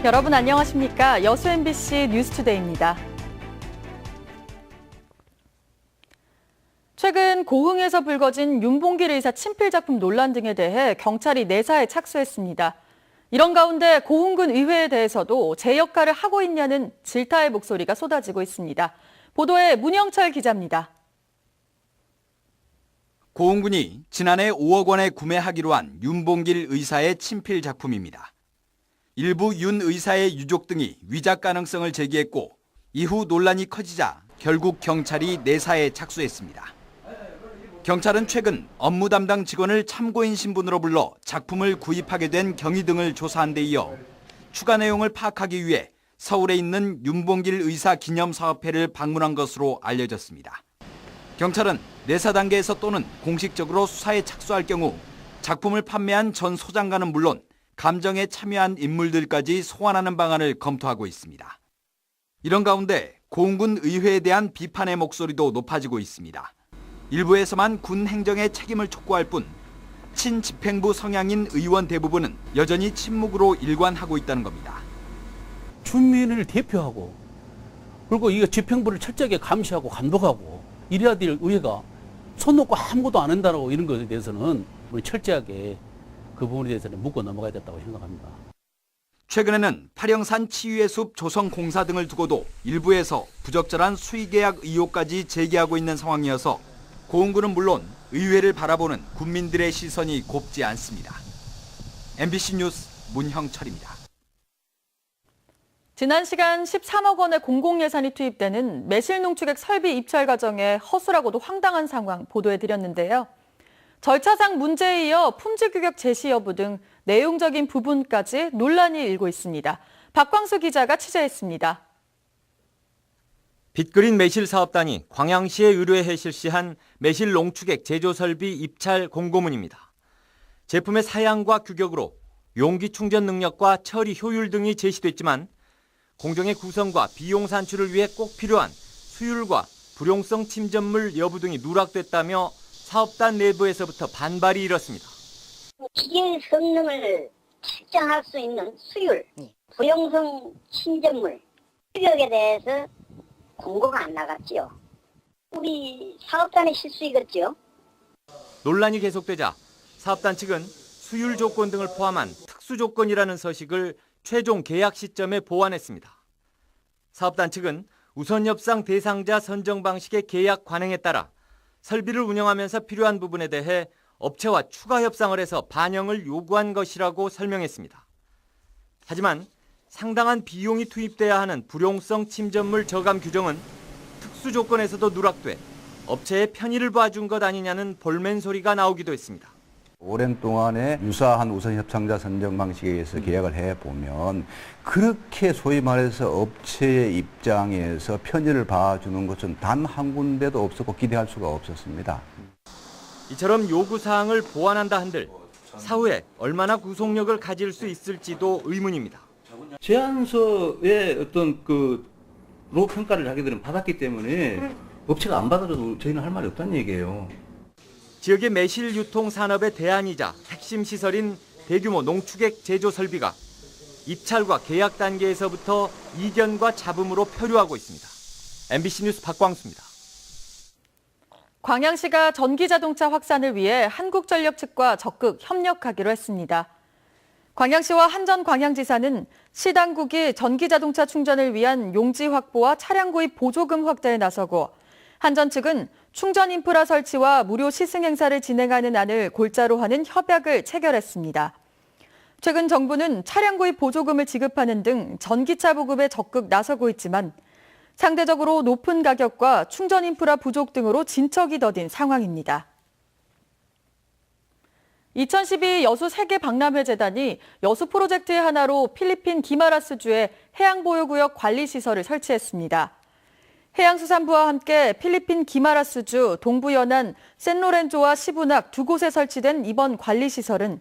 여러분 안녕하십니까? 여수 MBC 뉴스투데이입니다. 최근 고흥에서 불거진 윤봉길 의사 친필 작품 논란 등에 대해 경찰이 내사에 착수했습니다. 이런 가운데 고흥군 의회에 대해서도 제 역할을 하고 있냐는 질타의 목소리가 쏟아지고 있습니다. 보도에 문영철 기자입니다. 고흥군이 지난해 5억 원에 구매하기로 한 윤봉길 의사의 친필 작품입니다. 일부 윤 의사의 유족 등이 위작 가능성을 제기했고 이후 논란이 커지자 결국 경찰이 내사에 착수했습니다. 경찰은 최근 업무 담당 직원을 참고인 신분으로 불러 작품을 구입하게 된 경위 등을 조사한 데 이어 추가 내용을 파악하기 위해 서울에 있는 윤봉길 의사 기념사업회를 방문한 것으로 알려졌습니다. 경찰은 내사 단계에서 또는 공식적으로 수사에 착수할 경우 작품을 판매한 전 소장과는 물론 감정에 참여한 인물들까지 소환하는 방안을 검토하고 있습니다. 이런 가운데 고흥군 의회에 대한 비판의 목소리도 높아지고 있습니다. 일부에서만 군 행정의 책임을 촉구할 뿐 친집행부 성향인 의원 대부분은 여전히 침묵으로 일관하고 있다는 겁니다. 주민을 대표하고 그리고 이 집행부를 철저하게 감시하고 감독하고 이래야 될 의회가 손 놓고 아무것도 안 한다고 이런 것에 대해서는 철저하게 그 부분에 대해서는 묻고 넘어가야 된다고 생각합니다. 최근에는 파령산 치유의 숲 조성공사 등을 두고도 일부에서 부적절한 수의계약 의혹까지 제기하고 있는 상황이어서 고흥군은 물론 의회를 바라보는 국민들의 시선이 곱지 않습니다. MBC 뉴스 문형철입니다. 지난 시간 13억 원의 공공예산이 투입되는 매실농축액 설비 입찰 과정에 허술하고도 황당한 상황 보도해드렸는데요. 절차상 문제에 이어 품질 규격 제시 여부 등 내용적인 부분까지 논란이 일고 있습니다. 박광수 기자가 취재했습니다. 빅그린 매실 사업단이 광양시에 의뢰해 실시한 매실 농축액 제조 설비 입찰 공고문입니다. 제품의 사양과 규격으로 용기 충전 능력과 처리 효율 등이 제시됐지만 공정의 구성과 비용 산출을 위해 꼭 필요한 수율과 불용성 침전물 여부 등이 누락됐다며 사업단 내부에서부터 반발이 일었습니다. 기계의 성능을 측정할 수 있는 수율, 불용성 침전물, 규격에 대해서 공고가 안 나갔지요. 우리 사업단의 실수이겠죠. 논란이 계속되자 사업단 측은 수율 조건 등을 포함한 특수 조건이라는 서식을 최종 계약 시점에 보완했습니다. 사업단 측은 우선 협상 대상자 선정 방식의 계약 관행에 따라 설비를 운영하면서 필요한 부분에 대해 업체와 추가 협상을 해서 반영을 요구한 것이라고 설명했습니다. 하지만 상당한 비용이 투입돼야 하는 불용성 침전물 저감 규정은 특수 조건에서도 누락돼 업체의 편의를 봐준 것 아니냐는 볼멘 소리가 나오기도 했습니다. 오랜 동안에 유사한 우선 협상자 선정 방식에 의해서 계약을 해보면 그렇게 소위 말해서 업체의 입장에서 편의를 봐주는 것은 단 한 군데도 없었고 기대할 수가 없었습니다. 이처럼 요구사항을 보완한다 한들 사후에 얼마나 구속력을 가질 수 있을지도 의문입니다. 제안서의 어떤 로 평가를 자기들은 받았기 때문에 업체가 안 받아도 저희는 할 말이 없다는 얘기예요. 지역의 매실 유통 산업의 대안이자 핵심 시설인 대규모 농축액 제조 설비가 입찰과 계약 단계에서부터 이견과 잡음으로 표류하고 있습니다. MBC 뉴스 박광수입니다. 광양시가 전기자동차 확산을 위해 한국전력 측과 적극 협력하기로 했습니다. 광양시와 한전광양지사는 시 당국이 전기자동차 충전을 위한 용지 확보와 차량 구입 보조금 확대에 나서고 한전 측은 충전 인프라 설치와 무료 시승 행사를 진행하는 안을 골자로 하는 협약을 체결했습니다. 최근 정부는 차량 구입 보조금을 지급하는 등 전기차 보급에 적극 나서고 있지만 상대적으로 높은 가격과 충전 인프라 부족 등으로 진척이 더딘 상황입니다. 2012 여수 세계박람회재단이 여수 프로젝트의 하나로 필리핀 기마라스주에 해양보유구역 관리시설을 설치했습니다. 해양수산부와 함께 필리핀 기마라스주, 동부연안, 샌로렌조와 시부낙 두 곳에 설치된 이번 관리시설은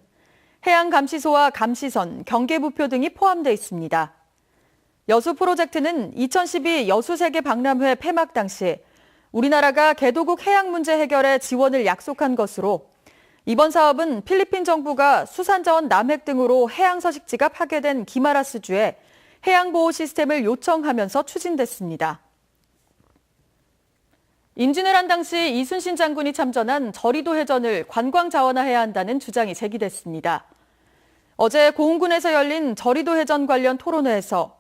해양감시소와 감시선, 경계부표 등이 포함되어 있습니다. 여수 프로젝트는 2012 여수세계박람회 폐막 당시 우리나라가 개도국 해양 문제 해결에 지원을 약속한 것으로 이번 사업은 필리핀 정부가 수산자원 남획 등으로 해양 서식지가 파괴된 기마라스주에 해양보호 시스템을 요청하면서 추진됐습니다. 임진왜란 당시 이순신 장군이 참전한 저리도 해전을 관광 자원화해야 한다는 주장이 제기됐습니다. 어제 고흥군에서 열린 저리도 해전 관련 토론회에서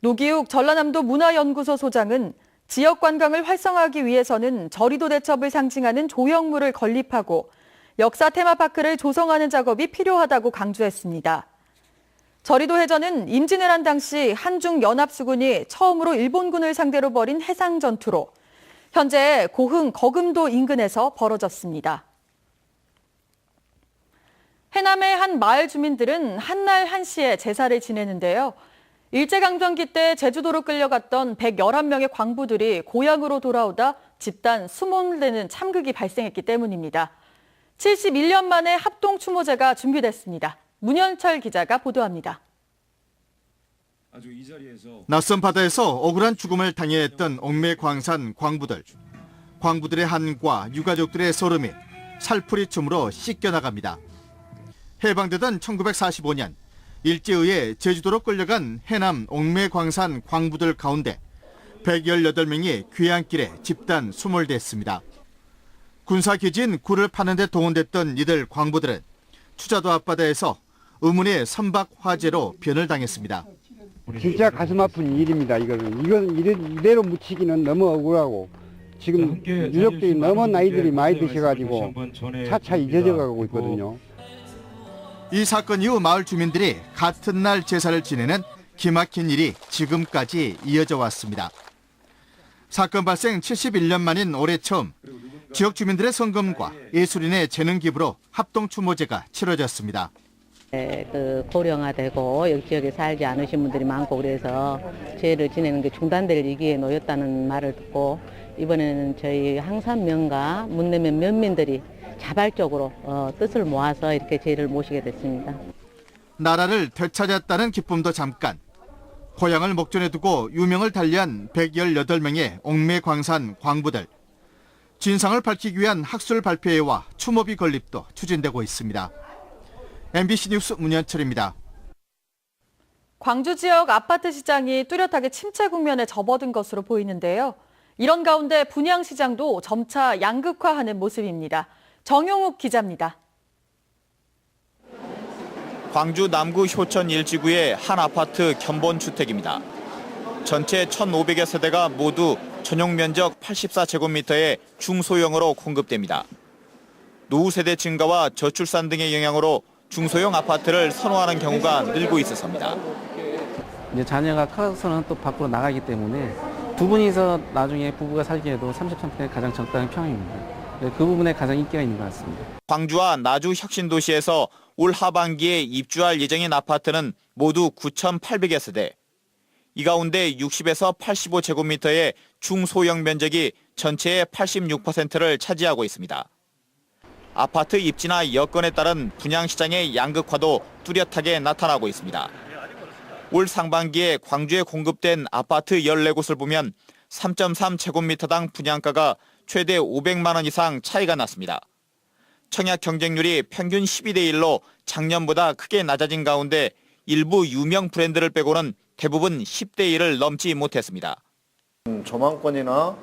노기욱 전라남도 문화연구소 소장은 지역 관광을 활성화하기 위해서는 저리도 대첩을 상징하는 조형물을 건립하고 역사 테마파크를 조성하는 작업이 필요하다고 강조했습니다. 저리도 해전은 임진왜란 당시 한중 연합수군이 처음으로 일본군을 상대로 벌인 해상 전투로 현재 고흥 거금도 인근에서 벌어졌습니다. 해남의 한 마을 주민들은 한날 한시에 제사를 지내는데요. 일제강점기 때 제주도로 끌려갔던 111명의 광부들이 고향으로 돌아오다 집단 수몰되는 참극이 발생했기 때문입니다. 71년 만에 합동추모제가 준비됐습니다. 문현철 기자가 보도합니다. 낯선 바다에서 억울한 죽음을 당해야 했던 옥매광산 광부들. 광부들의 한과 유가족들의 소름이 살풀이춤으로 씻겨나갑니다. 해방되던 1945년 일제의회 제주도로 끌려간 해남 옥매광산 광부들 가운데 118명이 귀향길에 집단 수몰됐습니다. 군사기지인 굴을 파는 데 동원됐던 이들 광부들은 추자도 앞바다에서 의문의 선박 화재로 변을 당했습니다. 진짜 가슴 아픈 일입니다. 이건 이대로 묻히기는 너무 억울하고 지금 유족들이 너무 나이들이 많이 드셔가지고 차차 잊어져 가고 있거든요. 이 사건 이후 마을 주민들이 같은 날 제사를 지내는 기막힌 일이 지금까지 이어져 왔습니다. 사건 발생 71년 만인 올해 처음 지역 주민들의 성금과 예술인의 재능 기부로 합동추모제가 치러졌습니다. 고령화되고 여기 지역에 살지 않으신 분들이 많고 그래서 제를 지내는 게 중단될 위기에 놓였다는 말을 듣고 이번에는 저희 항산면과 문내면 면민들이 자발적으로 뜻을 모아서 이렇게 제를 모시게 됐습니다. 나라를 되찾았다는 기쁨도 잠깐. 고향을 목전에 두고 유명을 달리한 118명의 옥매광산 광부들. 진상을 밝히기 위한 학술 발표회와 추모비 건립도 추진되고 있습니다. MBC 뉴스 문현철입니다. 광주 지역 아파트 시장이 뚜렷하게 침체 국면에 접어든 것으로 보이는데요. 이런 가운데 분양시장도 점차 양극화하는 모습입니다. 정용욱 기자입니다. 광주 남구 효천 1지구의 한 아파트 견본주택입니다. 전체 1,500여 세대가 모두 전용 면적 84제곱미터의 중소형으로 공급됩니다. 노후 세대 증가와 저출산 등의 영향으로 중소형 아파트를 선호하는 경우가 늘고 있어서입니다. 이제 자녀가 커서는 또 밖으로 나가기 때문에 두 분이서 나중에 부부가 살기에도 33평이 가장 적당한 평입니다. 그 부분에 가장 인기가 있는 것 같습니다. 광주와 나주 혁신도시에서 올 하반기에 입주할 예정인 아파트는 모두 9,800여 세대. 이 가운데 60에서 85제곱미터의 중소형 면적이 전체의 86%를 차지하고 있습니다. 아파트 입지나 여건에 따른 분양시장의 양극화도 뚜렷하게 나타나고 있습니다. 올 상반기에 광주에 공급된 아파트 14곳을 보면 3.3제곱미터당 분양가가 최대 500만 원 이상 차이가 났습니다. 청약 경쟁률이 평균 12대1로 작년보다 크게 낮아진 가운데 일부 유명 브랜드를 빼고는 대부분 10대1을 넘지 못했습니다. 조망권이나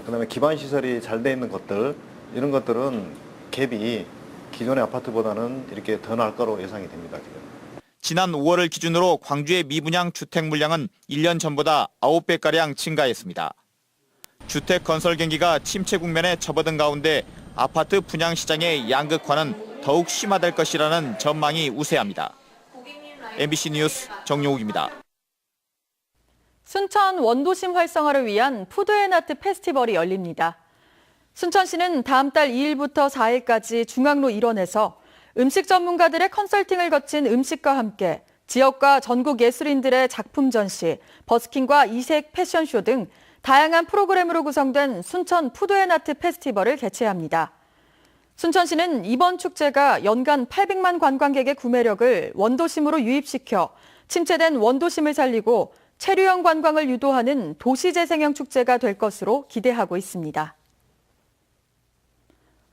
그다음에 기반 시설이 잘 돼 있는 것들 이런 것들은 갭이 기존의 아파트보다는 이렇게 더 나을 거로 예상이 됩니다. 지금. 지난 5월을 기준으로 광주의 미분양 주택 물량은 1년 전보다 9배가량 증가했습니다. 주택 건설 경기가 침체 국면에 접어든 가운데 아파트 분양 시장의 양극화는 더욱 심화될 것이라는 전망이 우세합니다. MBC 뉴스 정용욱입니다. 순천 원도심 활성화를 위한 푸드앤아트 페스티벌이 열립니다. 순천시는 다음 달 2일부터 4일까지 중앙로 1원에서 음식 전문가들의 컨설팅을 거친 음식과 함께 지역과 전국 예술인들의 작품 전시, 버스킹과 이색 패션쇼 등 다양한 프로그램으로 구성된 순천 푸드앤아트 페스티벌을 개최합니다. 순천시는 이번 축제가 연간 800만 관광객의 구매력을 원도심으로 유입시켜 침체된 원도심을 살리고 체류형 관광을 유도하는 도시재생형 축제가 될 것으로 기대하고 있습니다.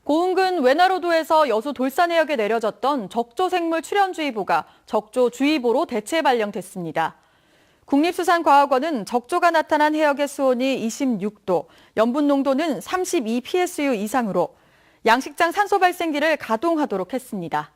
고흥군 외나로도에서 여수 돌산해역에 내려졌던 적조생물 출현주의보가 적조주의보로 대체 발령됐습니다. 국립수산과학원은 적조가 나타난 해역의 수온이 26도, 염분 농도는 32 PSU 이상으로 양식장 산소 발생기를 가동하도록 했습니다.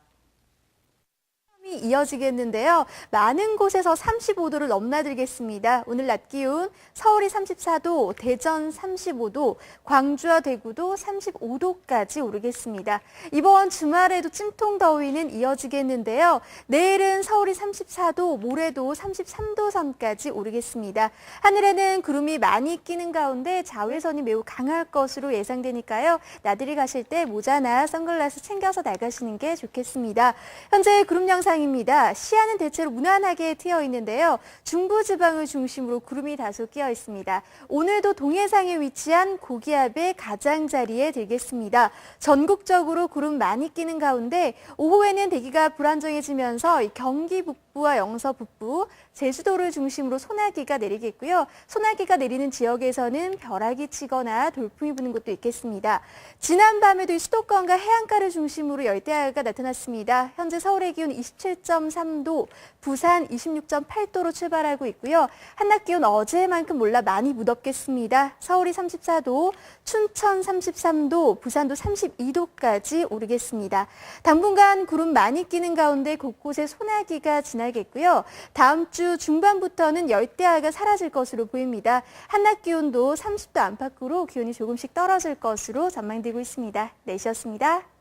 이어지겠는데요. 많은 곳에서 35도를 넘나들겠습니다. 오늘 낮 기온 서울이 34도, 대전 35도, 광주와 대구도 35도까지 오르겠습니다. 이번 주말에도 찜통 더위는 이어지겠는데요. 내일은 서울이 34도, 모레도 33도 선까지 오르겠습니다. 하늘에는 구름이 많이 끼는 가운데 자외선이 매우 강할 것으로 예상되니까요. 나들이 가실 때 모자나 선글라스 챙겨서 나가시는 게 좋겠습니다. 현재 구름 영상 입니다. 시야는 대체로 무난하게 트여 있는데요. 중부지방을 중심으로 구름이 다소 끼어 있습니다. 오늘도 동해상에 위치한 고기압의 가장자리에 들겠습니다. 전국적으로 구름 많이 끼는 가운데 오후에는 대기가 불안정해지면서 경기 북부와 영서 북부, 제주도를 중심으로 소나기가 내리겠고요. 소나기가 내리는 지역에서는 벼락이 치거나 돌풍이 부는 곳도 있겠습니다. 지난밤에도 수도권과 해안가를 중심으로 열대야가 나타났습니다. 현재 서울의 기온 27.3도, 부산 26.8도로 출발하고 있고요. 한낮 기온 어제만큼 몰라 많이 무덥겠습니다. 서울이 34도, 춘천 33도, 부산도 32도까지 오르겠습니다. 당분간 구름 많이 끼는 가운데 곳곳에 소나기가 지나겠고요. 다음 주 중반부터는 열대야가 사라질 것으로 보입니다. 한낮 기온도 30도 안팎으로 기온이 조금씩 떨어질 것으로 전망되고 있습니다. 내시였습니다.